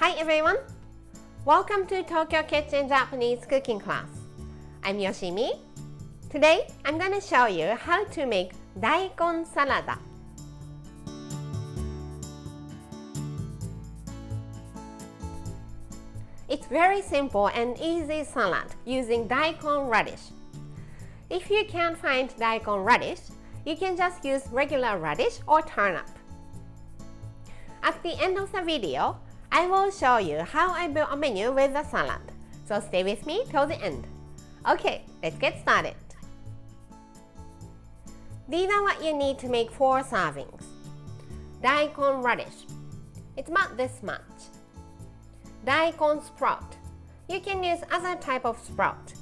Hi everyone! Welcome to Tokyo Kitchen Japanese cooking class. I'm Yoshimi. Today I'm going to show you how to make Daikon Salad. It's very simple and easy salad using daikon radish. If you can't find daikon radish, you can just use regular radish or turnip. At the end of the video, I will show you how I built a menu with the salad. So stay with me till the end. Okay, let's get started. These are what you need to make 4 servings. Daikon radish. It's about this much. Daikon sprout. You can use other type of sprout.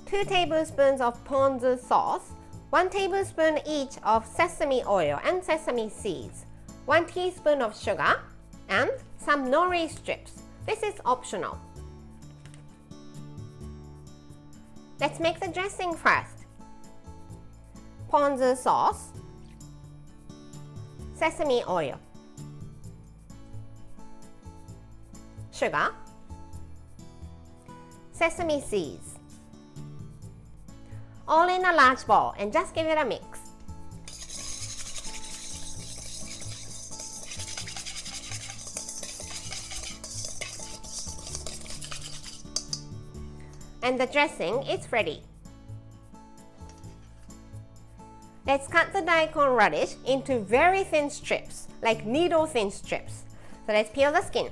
2 tablespoons of ponzu sauce, 1 tablespoon each of sesame oil and sesame seeds, 1 teaspoon of sugar, and some nori strips. This is optional. Let's make the dressing first. Ponzu sauce, sesame oil, sugar, sesame seeds, all in a large bowl, and just give it a mix. And the dressing is ready. Let's cut the daikon radish into very thin strips, like needle thin strips. So let's peel the skin.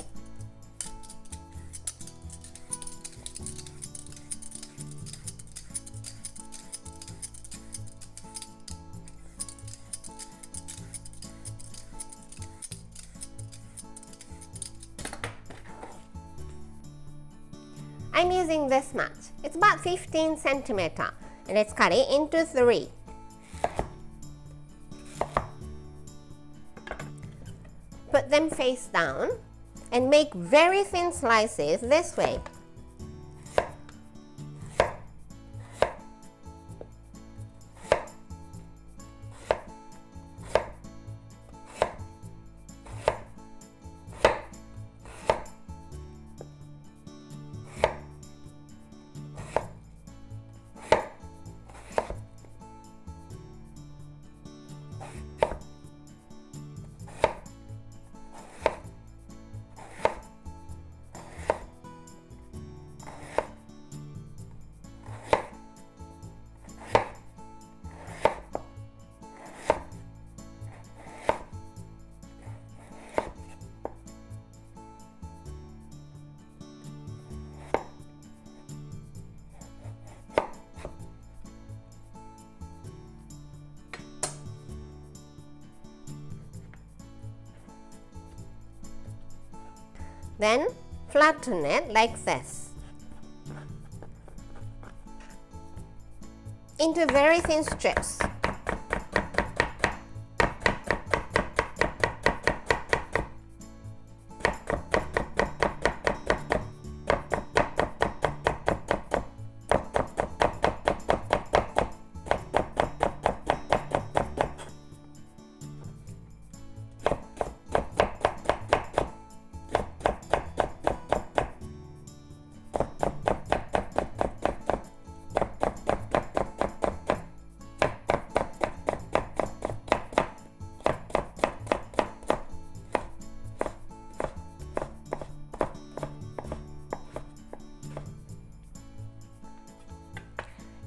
I'm using this much. It's about 15 centimeter, and let's cut it into 3. Put them face down and make very thin slices this way. Then flatten it like this into very thin strips.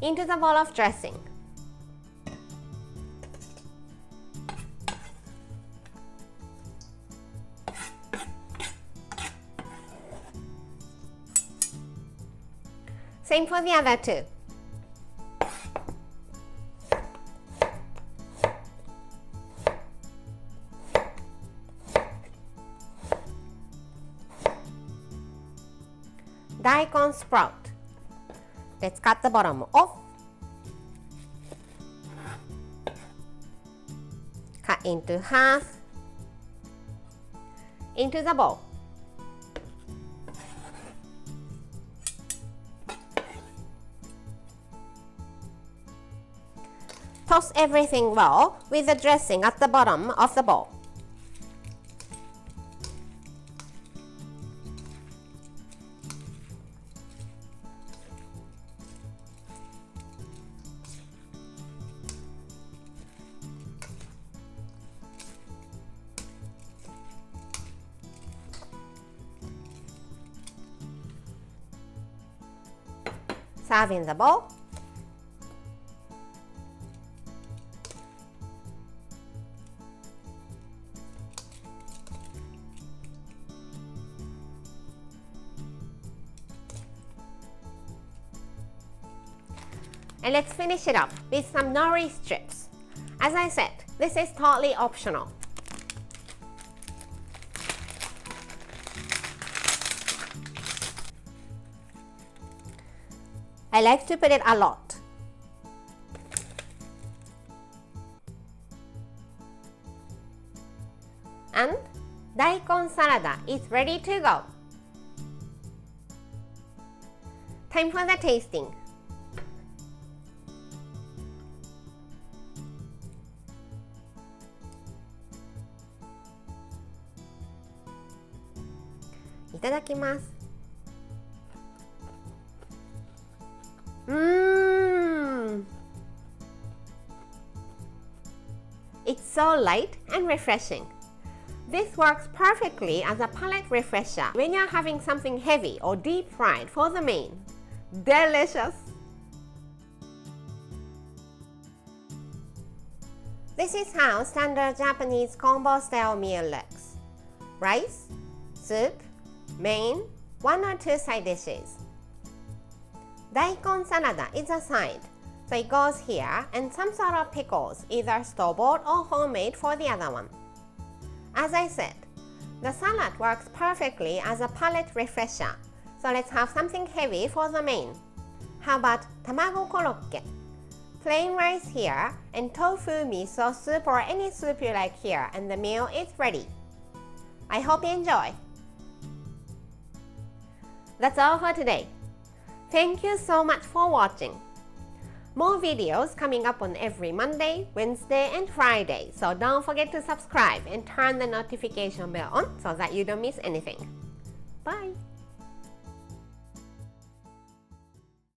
Into the bowl of dressing. Same for the other 2. Daikon sprout. Let's cut the bottom off. Cut into half. Into the bowl. Toss everything well with the dressing at the bottom of the bowl. Serve in the bowl. And let's finish it up with some nori strips. As I said, this is totally optional. I like to put it a lot. And Daikon Salad is ready to go. Time for the tasting. Iただきます。It's so light and refreshing. This works perfectly as a palate refresher when you're having something heavy or deep fried for the main. Delicious! This is how standard Japanese combo style meal looks. Rice, soup, main, 1 or 2 side dishes. Daikon salad is a side, so it goes here, and some sort of pickles, either store-bought or homemade for the other one. As I said, the salad works perfectly as a palate refresher, so let's have something heavy for the main. How about tamago korokke? Plain rice here, and tofu miso soup or any soup you like here, and the meal is ready. I hope you enjoy! That's all for today. Thank you so much for watching. More videos coming up on every Monday, Wednesday, and Friday, so don't forget to subscribe and turn the notification bell on so that you don't miss anything. Bye!